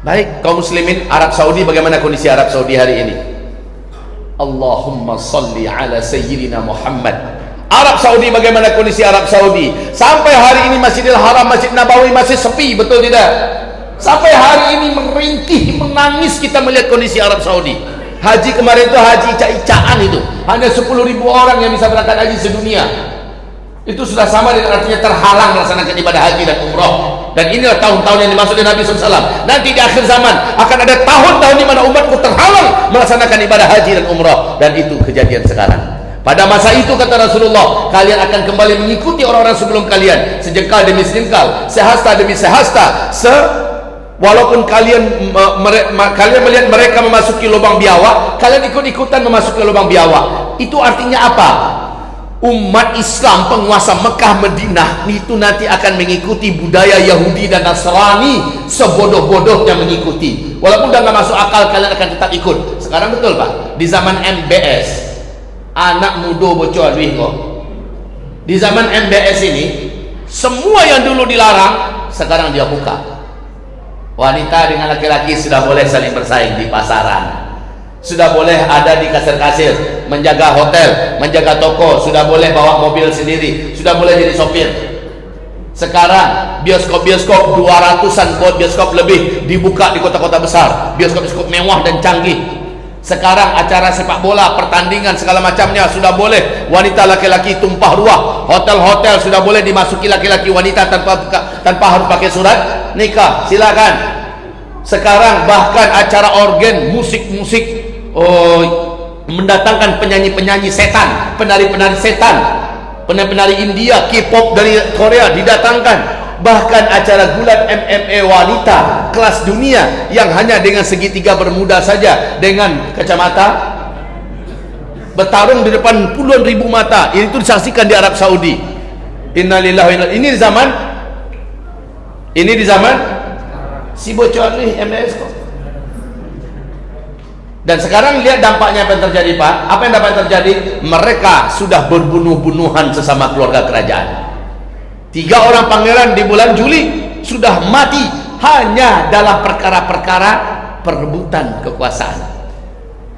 Baik, kaum muslimin, Arab Saudi, bagaimana kondisi Arab Saudi hari ini? Allahumma salli ala sayyidina Muhammad. Arab Saudi, bagaimana kondisi Arab Saudi? Sampai hari ini Masjidil Haram, Masjid Nabawi masih sepi, betul tidak? Sampai hari ini merintih, menangis kita melihat kondisi Arab Saudi. Haji kemarin itu haji ica-icaan itu, hanya 10.000 orang yang bisa berangkat haji sedunia. Itu sudah sama dengan artinya terhalang melaksanakan ibadah haji dan umrah. Dan inilah tahun-tahun yang dimaksud oleh Nabi SAW. Nanti di akhir zaman akan ada tahun-tahun di mana umatku terhalang melaksanakan ibadah haji dan umrah. Dan itu kejadian sekarang. Pada masa itu kata Rasulullah, kalian akan kembali mengikuti orang-orang sebelum kalian, sejengkal demi sejengkal, sehasta demi sehasta, walaupun kalian melihat mereka memasuki lubang biawak, kalian ikut-ikutan memasuki lubang biawak. Itu artinya apa? Umat Islam penguasa Mekah Madinah itu nanti akan mengikuti budaya Yahudi dan Nasrani, sebodoh-bodohnya mengikuti. Walaupun udah nggak masuk akal, kalian akan tetap ikut. Sekarang betul Pak, di zaman MBS anak muda bocor duit kok. Di zaman MBS ini semua yang dulu dilarang sekarang dia buka. Wanita dengan laki-laki sudah boleh saling bersaing di pasaran, sudah boleh ada di kasir-kasir, menjaga hotel, menjaga toko, sudah boleh bawa mobil sendiri, sudah boleh jadi sopir. Sekarang bioskop-bioskop 200-an bioskop lebih dibuka di kota-kota besar, bioskop-bioskop mewah dan canggih. Sekarang acara sepak bola, pertandingan segala macamnya sudah boleh wanita laki-laki tumpah ruah. Hotel-hotel sudah boleh dimasuki laki-laki wanita tanpa harus pakai surat nikah, silakan. Sekarang bahkan acara organ, musik-musik, mendatangkan penyanyi-penyanyi setan, penari-penari setan, penari-penari India, K-pop dari Korea didatangkan. Bahkan acara gulat MMA wanita kelas dunia yang hanya dengan segitiga bermuda saja dengan kacamata bertarung di depan puluhan ribu mata, itu disaksikan di Arab Saudi. Innalillahi wa inna ilaihi raji'un. Ini di zaman si bocor nih MLS kok. Dan sekarang lihat dampaknya apa yang terjadi Pak. Apa yang dapat terjadi? Mereka sudah berbunuh-bunuhan sesama keluarga kerajaan. 3 orang pangeran di bulan Juli sudah mati hanya dalam perkara-perkara perebutan kekuasaan.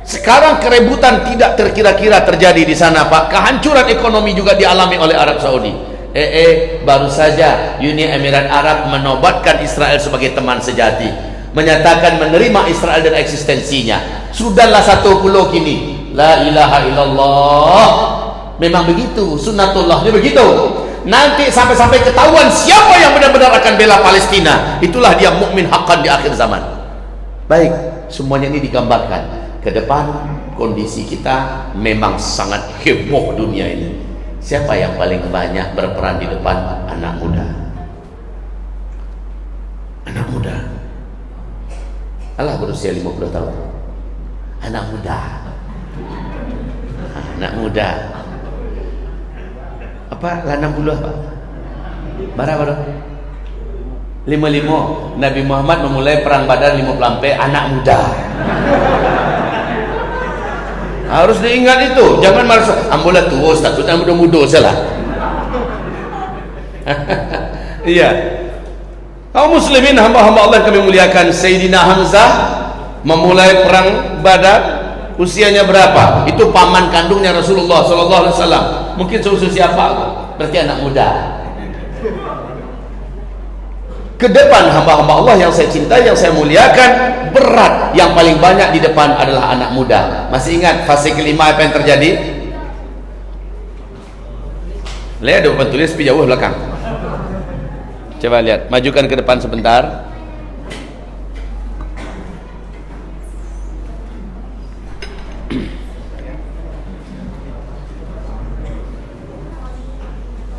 Sekarang kerebutan tidak terkira-kira terjadi di sana Pak. Kehancuran ekonomi juga dialami oleh Arab Saudi. Baru saja Uni Emirat Arab menobatkan Israel sebagai teman sejati, menyatakan menerima Israel dan eksistensinya. Sudahlah satu pulau kini. La ilaha illallah. Memang begitu, sunnatullahnya begitu. Nanti sampai ketahuan siapa yang benar-benar akan bela Palestina, itulah dia mukmin haqqan di akhir zaman. Baik, semuanya ini digambarkan ke depan. Kondisi kita memang sangat heboh dunia ini. Siapa yang paling banyak berperan di depan? Anak muda. Anak muda. Allah berusia 50 tahun. Anak muda. Anak muda. Apa? 60 Pak? Berapa dong? 55. Nabi Muhammad memulai perang Badar 50 anak muda. Harus diingat itu. Jangan merasa ambulah tua Ustaz, kita muda-muda salah. Iya. Kaum muslimin, hamba-hamba Allah yang kami muliakan, Sayyidina Hamzah memulai perang Badar usianya berapa? Itu paman kandungnya Rasulullah SAW. Mungkin susu siapa? Berarti anak muda. Ke depan hamba-hamba Allah yang saya cintai, yang saya muliakan, berat yang paling banyak di depan adalah anak muda. Masih ingat fase kelima apa yang terjadi? Lihat ada papan tulis tapi jauh belakang. Coba lihat, majukan ke depan sebentar.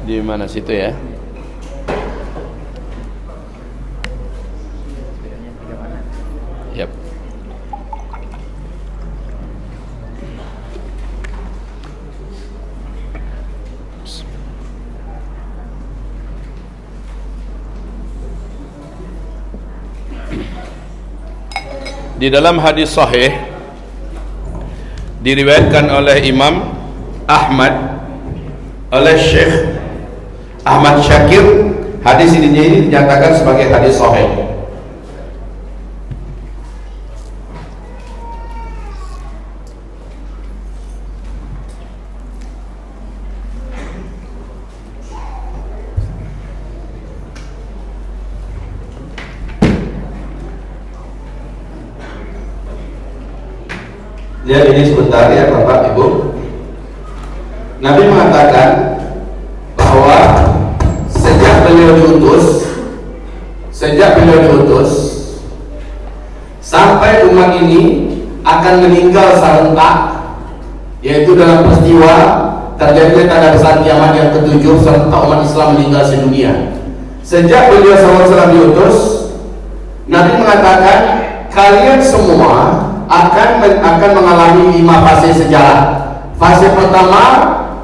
Di mana situ ya? Yap. Di dalam hadis sahih diriwayatkan oleh Imam Ahmad, oleh Syekh Ahmad Syakir, hadis ini dinyatakan sebagai hadis sahih. Lihat ini sebentar ya Bapak Ibu. Nabi mengatakan bahwa sejak beliau diutus sampai umat ini akan meninggal serentak, yaitu dalam peristiwa terjadinya tanda besar kiamat yang ketujuh serta umat Islam meninggal sedunia. Sejak beliau SAW diutus, Nabi mengatakan kalian semua akan mengalami 5 fase sejarah. Fase pertama,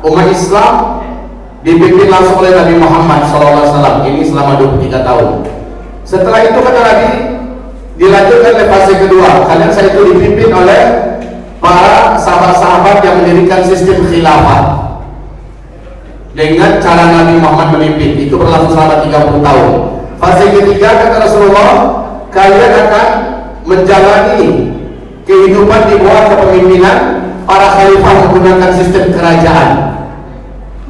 umat Islam dipimpin langsung oleh Nabi Muhammad SAW. Ini selama 23 tahun. Setelah itu kata Nabi, dilanjutkan ke fase kedua. Kalian saat itu dipimpin oleh para sahabat-sahabat yang mendirikan sistem khilafah dengan cara Nabi Muhammad memimpin. Itu berlangsung selama 30 tahun. Fase ketiga kata Rasulullah, kalian akan menjalani kehidupan di bawah kepemimpinan para khalifah menggunakan sistem kerajaan.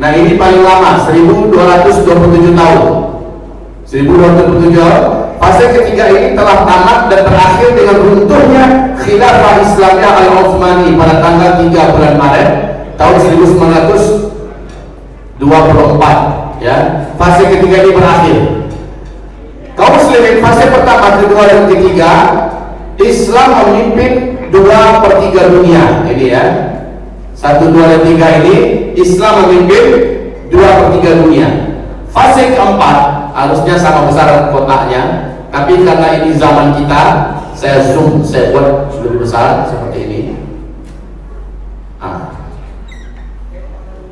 Nah ini paling lama, 1227 tahun. 1227 tahun. Fase ketiga ini telah tamat dan berakhir dengan runtuhnya khilafah Islamiyah Al-Utsmani pada tanggal 3 bulan Maret tahun 1924. Ya, fase ketiga ini berakhir. Kaum muslimin, fase pertama, kedua, dan ketiga, Islam memimpin 2/3 dunia. Ini ya, 1, 2, dan 3 ini Islam memimpin 2/3 dunia. Fase keempat harusnya sama besar kotaknya, tapi karena ini zaman kita, saya zoom, saya buat lebih besar seperti ini.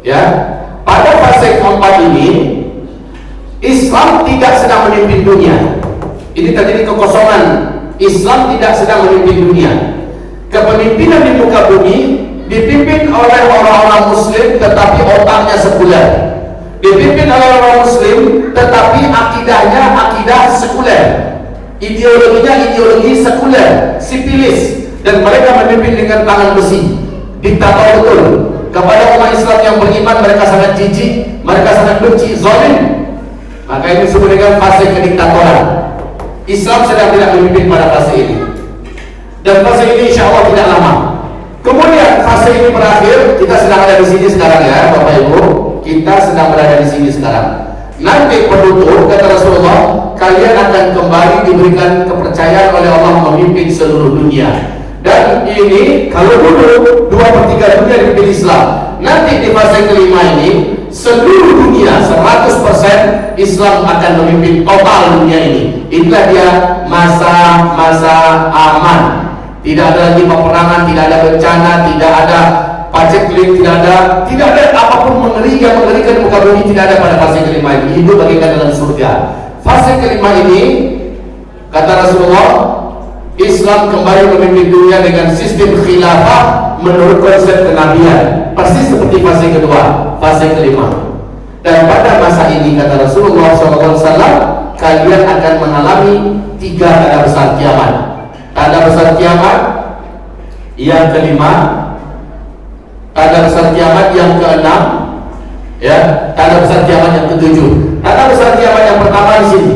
Ya, pada fase keempat ini Islam tidak sedang memimpin dunia. Ini terjadi kekosongan. Islam tidak sedang memimpin dunia. Kepemimpinan di muka bumi dipimpin oleh orang-orang muslim, tetapi otaknya sekuler. Dipimpin oleh orang muslim, tetapi akidahnya akidah sekuler, ideologinya ideologi sekuler, sipilis, dan mereka memimpin dengan tangan besi, diktator betul. Kepada umat Islam yang beriman, mereka sangat jijik, mereka sangat benci, zalim. Maka ini disebut dengan fase kediktatoran. Islam sedang tidak memimpin pada fase ini, dan fase ini insya Allah tidak lama. Kemudian fase ini berakhir, kita sedang ada di sini sekarang ya Bapak Ibu. Kita sedang berada di sini sekarang. Nanti penutup kata Rasulullah, kalian akan kembali diberikan kepercayaan oleh Allah memimpin seluruh dunia. Dan ini kalau dulu 2/3 dunia dipimpin Islam. Nanti di fase kelima ini seluruh dunia 100% Islam akan memimpin total dunia ini. Inilah dia masa-masa aman. Tidak ada lagi peperangan, tidak ada bencana, tidak ada paceklik, tidak ada apapun yang mengerikan di muka bumi, tidak ada pada fase kelima ini. Hidup bagaikan dalam surga. Fase kelima ini kata Rasulullah, Islam kembali memimpin dunia dengan sistem khilafah menurut konsep kenabian, persis seperti fase kedua, fase kelima. Dan pada masa ini kata Rasulullah SAW, kalian akan mengalami 3 tanda besar kiamat. Tanda besar kiamat yang kelima, tanda besar kiamat yang keenam, ya, tanda besar kiamat yang ketujuh. Tanda besar kiamat yang pertama di sini,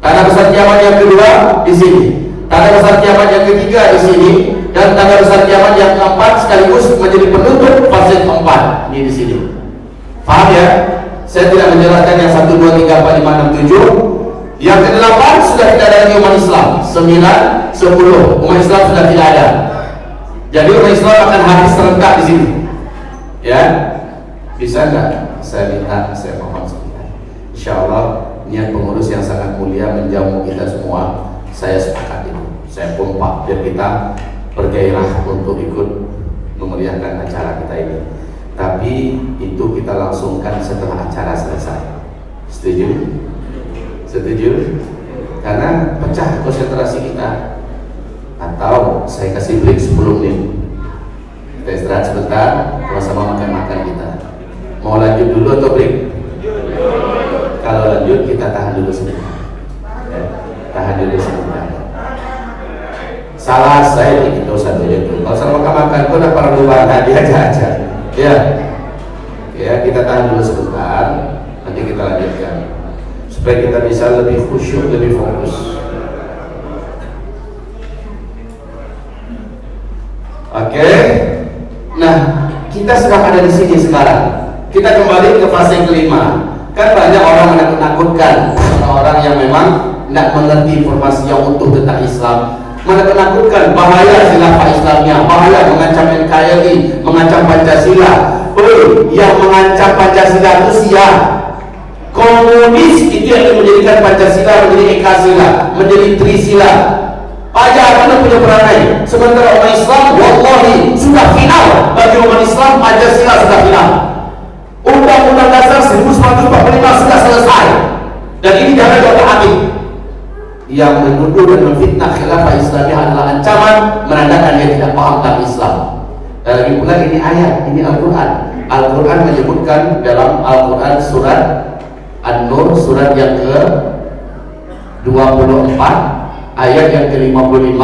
tanda besar kiamat yang kedua di sini, tanda besar kiamat yang ketiga di sini, dan tanda besar kiamat yang keempat sekaligus menjadi penutup fase keempat ini di sini. Paham ya? Saya tidak menjelaskan yang 1, 2, 3, 4, 5, 6, 7. Yang ke-8 sudah tidak ada lagi umat Islam. 9, 10 umat Islam sudah tidak ada. Jadi umat Islam akan habis serentak di sini. Ya, bisa nggak? Saya minta, saya mohon sebentar. Insya Allah niat pengurus yang sangat mulia menjamu kita semua. Saya sepakat itu. Saya pompa biar kita bergairah untuk ikut memeriahkan acara kita ini. Tapi itu kita langsungkan setelah acara selesai. Setuju? Setuju? Karena pecah konsentrasi kita. Atau saya kasih break 10 menit. Kita istirahat sebentar, sama-sama makan-makan kita. Mau lanjut dulu atau break? Kalau lanjut kita tahan dulu sebentar. Ya, tahan dulu sebentar. Salah saya dikit dosa dulu. Kalau sama makan-makan itu udah para luar hadiah aja. Ya, ya kita tahan dulu sebentar, nanti kita lanjutkan supaya kita bisa lebih khusyuk, lebih fokus. Oke. Oke. Nah, kita sedang ada di sini sekarang. Kita kembali ke fase kelima. Kan banyak orang menakut-nakutkan orang-orang yang memang tidak mengerti informasi yang utuh tentang Islam. Menakut-nakutkan bahaya khilafah Islamnya, bahaya mengancam NKRI, mengancam Pancasila. Yang mengancam Pancasila itu siap. Komunis itu yang menjadikan Pancasila menjadi Ekasila, menjadi Trisila. Pajak mana punya perangai. Sementara umat Islam, wallahi sudah final. Bagi umat Islam, Pancasila sudah final. Undang-Undang Dasar 1945 sudah selesai. Dan ini jangan diotak-atik. Yang menuduh dan memfitnah khilafah Islamiyah adalah ancaman, menandakan dia tidak paham tentang Islam. Dan lagi pula ini ayat, ini Al-Quran. Al-Quran menyebutkan dalam Al-Quran surat An-Nur, surat yang ke-24 ayat yang ke-55,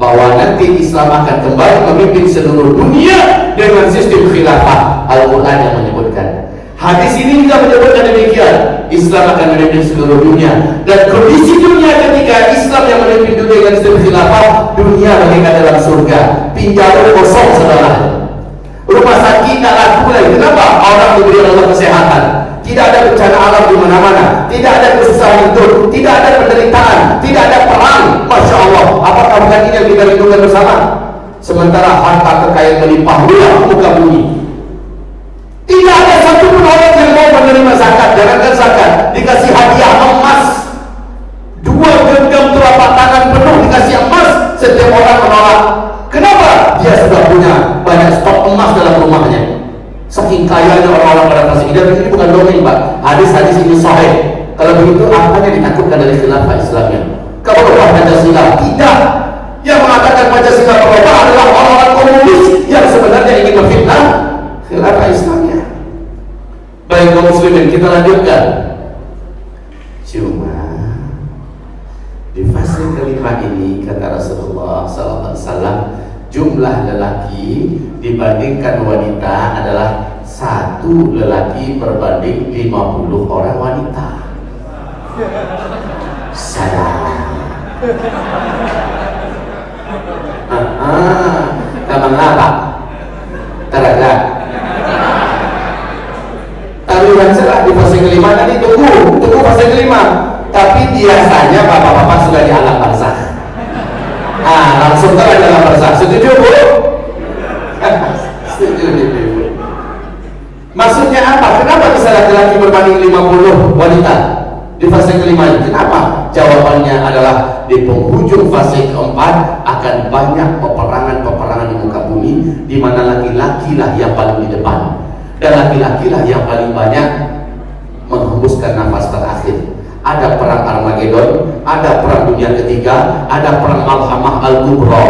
bahwa nanti Islam akan kembali memimpin seluruh dunia dengan sistem khilafah. Al-Quran yang menyebutkan. Hadis ini juga menyebutkan demikian, Islam akan memimpin seluruh dunia. Dan kondisi dunia ketika Islam yang memimpin dunia dengan sistem khilafah, dunia bagaikan dalam surga, pinjaman kosong saudara. Rumah sakit tak laku lagi. Kenapa? Orang diberi Allah kesehatan. Tidak ada bencana alam di mana-mana, tidak ada kesusahan hidup, tidak ada penderitaan, tidak ada perang. Masya Allah, apakah bukan ini yang kita rindukan bersama? Sementara harta kekayaan melimpah ruah muka bumi. Tidak ada satu pun orang yang mau menerima zakat. Jangankan zakat, dikasih hadiah emas 2 genggam telapak tangan penuh dikasih emas, setiap orang menolak. Kenapa? Dia sudah punya banyak stok emas dalam rumahnya. Saking kayanya orang-orang pada fase ini. Dan ini bukan dongeng, Pak. Hadis-hadis ini sahih. Kalau begitu, apa yang ditakutkan dari khilafah Islamnya? Kalau berubah Pancasila? Tidak. Yang mengatakan Pancasila berubah adalah orang-orang komunis yang sebenarnya ingin memfitnah khilafah Islamnya. Baik kaum muslimin, kita lanjutkan. Cuma di fase kelima ini kata Rasulullah SAW, jumlah lelaki dibandingkan wanita adalah 1 lelaki berbanding 50 orang wanita. Salah. Kamang apa? Taraga. Taruhan salah di fase kelima tadi, tunggu fase kelima. Tapi biasanya bapak-bapak sudah di alam barzakh. Langsung terang dalam barzakh. Setuju Bu? Setuju Bu. Maksudnya apa? Kenapa bisa laki-laki berbanding 50 wanita di fase kelima ini? Kenapa? Jawabannya adalah di penghujung fase keempat akan banyak peperangan di muka bumi, di mana laki-laki lah yang paling di depan dan laki-laki lah yang paling banyak menghembuskan nafas terakhir. Ada perang Armageddon, ada perang dunia ketiga, ada perang Malhamah Al-Kubra,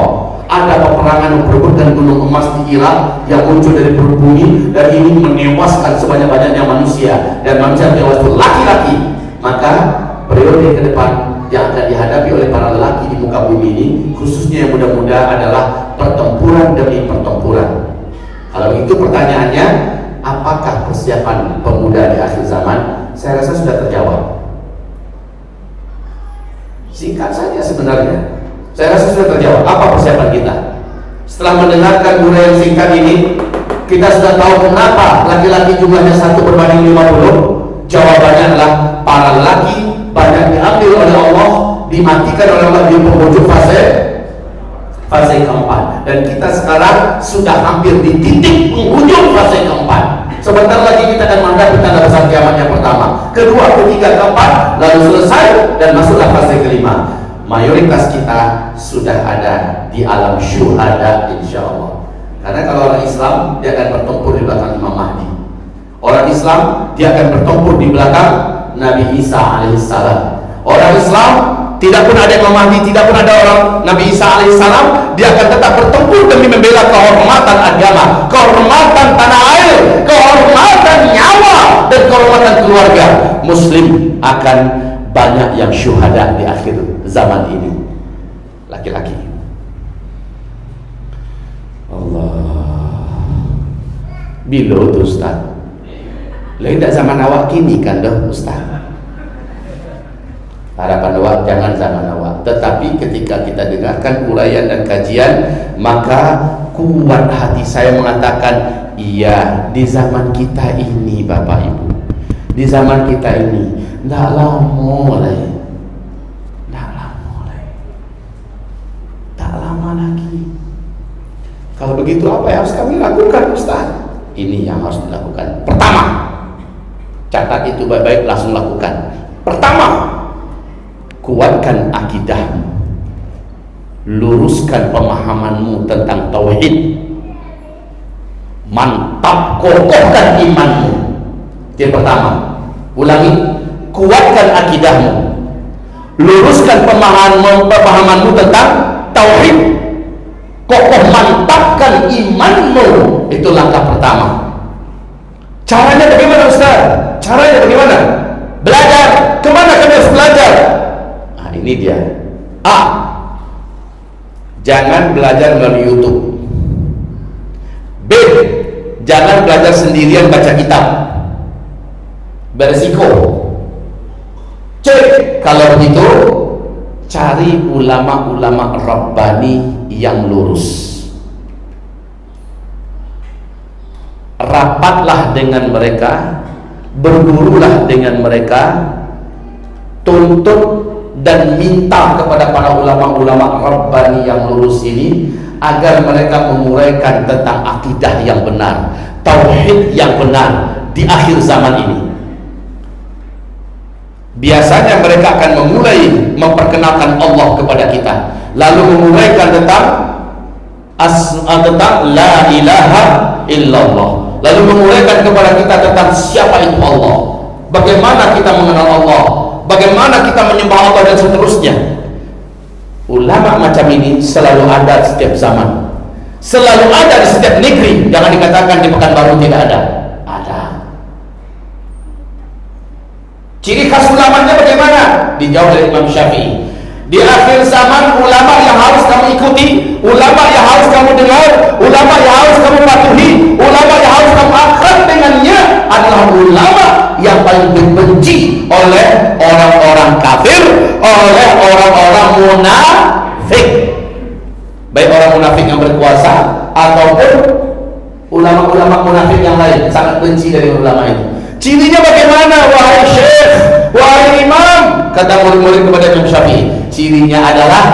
ada peperangan memperebutkan gunung emas di Irak yang muncul dari perut bumi dan ini menewaskan sebanyak-banyaknya manusia, dan manusia tewas itu laki-laki. Maka periode ke depan yang akan dihadapi oleh para lelaki di muka bumi ini, khususnya yang muda-muda, adalah pertempuran demi pertempuran. Kalau itu pertanyaannya, apakah persiapan pemuda di akhir zaman? Saya rasa sudah terjawab. Singkat saja sebenarnya, saya rasa sudah terjawab. Apa persiapan kita? Setelah mendengarkan uraian singkat ini, kita sudah tahu kenapa laki-laki jumlahnya 1 berbanding 50. Jawabannya adalah para lelaki banyak diambil oleh Allah, dimatikan oleh Allah di penghujung fase keempat. Dan kita sekarang sudah hampir di titik penghujung fase keempat. Sebentar lagi kita akan menghadapi tanda besar kiamat yang pertama, kedua, ketiga, keempat, lalu selesai dan masuklah fase kelima. Mayoritas kita sudah ada di alam syuhada insya Allah. Karena kalau orang Islam, dia akan bertempur di belakang Imam Mahdi. Orang Islam, dia akan bertempur di belakang Nabi Isa alaihissalam. Orang Islam, tidak pun ada Imam Mahdi, tidak pun ada orang Nabi Isa alaihissalam, dia akan tetap bertempur demi membela kehormatan agama, kehormatan tanah air, kehormatan nyawa, dan kehormatan keluarga. Muslim akan banyak yang syuhada di akhir zaman ini, laki-laki. Allah, bila tu Ustaz? Lain tak zaman awak kini kan dah Ustaz. Harapan awak jangan zaman awak. tetapi ketika kita dengarkan uraian dan kajian, maka kuat hati saya mengatakan, iya, di zaman kita ini Bapak Ibu, di zaman kita ini tidak lama lagi. Kalau begitu apa yang harus kami lakukan, Ustaz? Ini yang harus dilakukan. Pertama, catat itu baik-baik, langsung lakukan. Pertama, kuatkan akidahmu, luruskan pemahamanmu tentang tauhid, mantap kokohkan imanmu. Yang pertama, ulangi, kuatkan akidahmu, luruskan pemahamanmu tentang tauhid, kokoh mantapkan imanmu. Itu langkah pertama. Caranya bagaimana, Ustaz? Caranya bagaimana? Belajar. Kemana kami harus belajar? Nah, ini dia. A, jangan belajar melalui YouTube. B, jangan belajar sendirian baca kitab, beresiko. C, kalau begitu cari ulama-ulama Rabbani yang lurus, rapatlah dengan mereka, bergurulah dengan mereka, tuntut dan minta kepada para ulama-ulama Rabbani yang lurus ini agar mereka menguraikan tentang akidah yang benar, tauhid yang benar di akhir zaman ini. Biasanya mereka akan memulai memperkenalkan Allah kepada kita, lalu menguraikan tentang la ilaha illallah, lalu menguraikan kepada kita tentang siapa itu Allah, bagaimana kita mengenal Allah, bagaimana kita menyembah Allah, dan seterusnya. Ulama macam ini selalu ada di setiap zaman, selalu ada di setiap negeri. Jangan dikatakan di Pekanbaru tidak ada. Ada. Ciri khas ulamanya bagaimana? Dijawab dari Imam Syafi'i. Di akhir zaman, ulama yang harus kamu ikuti, ulama yang harus kamu dengar, ulama yang harus kamu patuhi, ulama yang harus kamu akrab dengannya adalah ulama yang paling dibenci oleh orang-orang kafir, oleh orang-orang munafik, baik orang munafik yang berkuasa ataupun ulama-ulama munafik yang lain, sangat benci dari ulama itu. Cirinya bagaimana, wahai syekh, wahai imam? Kata murid-murid kepada Imam Syafi'i, cirinya adalah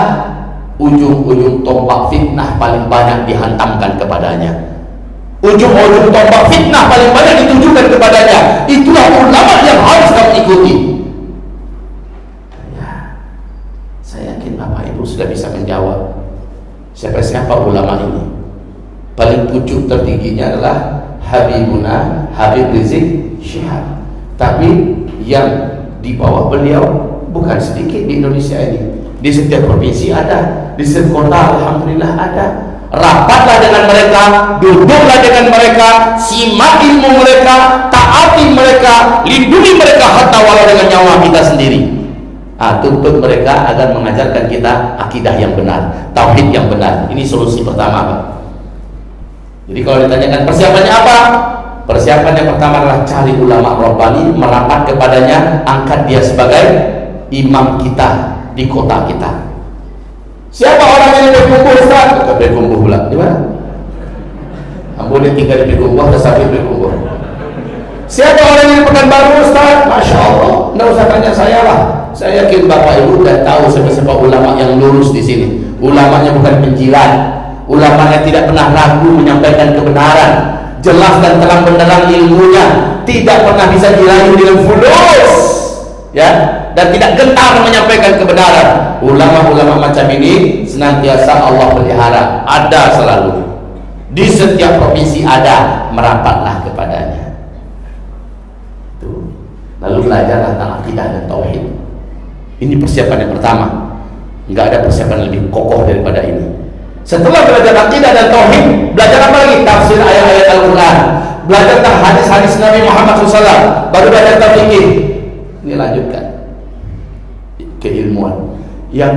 ujung-ujung tombak fitnah paling banyak dihantamkan kepadanya, ujung-ujung tombak fitnah paling banyak ditujukan kepadanya. Itulah ulama yang harus kamu ikuti. Ya, saya yakin Bapak Ibu sudah bisa menjawab siapa-siapa ulama ini. Paling pucuk tertingginya adalah Habibuna Habib Rizik Syihab, tapi yang di bawah beliau bukan sedikit di Indonesia ini. Di setiap provinsi ada, di setiap kota alhamdulillah ada. Rapatlah dengan mereka, duduklah dengan mereka, simak ilmu mereka, taati mereka, lindungi mereka hatta walau dengan nyawa kita sendiri. Tuntut mereka agar mengajarkan kita akidah yang benar, tauhid yang benar. Ini solusi pertama, Pak. Jadi kalau ditanyakan persiapannya apa? Persiapan yang pertama adalah cari ulama Rabbani, merapat kepadanya, angkat dia sebagai imam kita di kota kita. Siapa orang yang berkumpul, Ustaz? Berkumpul pula. Di mana? Boleh tinggal di Pekumbuh, tetapi Pekumbuh. Siapa orang yang Pekanbaru, Ustaz? Masya Allah, tidak usah tanya saya lah. Saya yakin Bapak Ibu sudah tahu siapa-siapa ulama yang lurus di sini. Ulamanya bukan penjilat, ulamanya tidak pernah ragu menyampaikan kebenaran, jelas dan terang benderang ilmunya, tidak pernah bisa dirayu dengan fulus, ya, dan tidak gentar menyampaikan kebenaran. Ulama-ulama macam ini senantiasa Allah pelihara, ada selalu di setiap provinsi ada, merapatlah kepadanya. Itu. Lalu belajarlah tentang akidah dan tauhid. Ini persiapan yang pertama. Enggak ada persiapan lebih kokoh daripada ini. Setelah belajar akidah dan tauhid, belajar apa lagi? Tafsir ayat-ayat Al-Quran, belajar tentang hadis-hadis Nabi Muhammad SAW, baru belajar tentang fikih. Ini lanjutkan keilmuan. Yang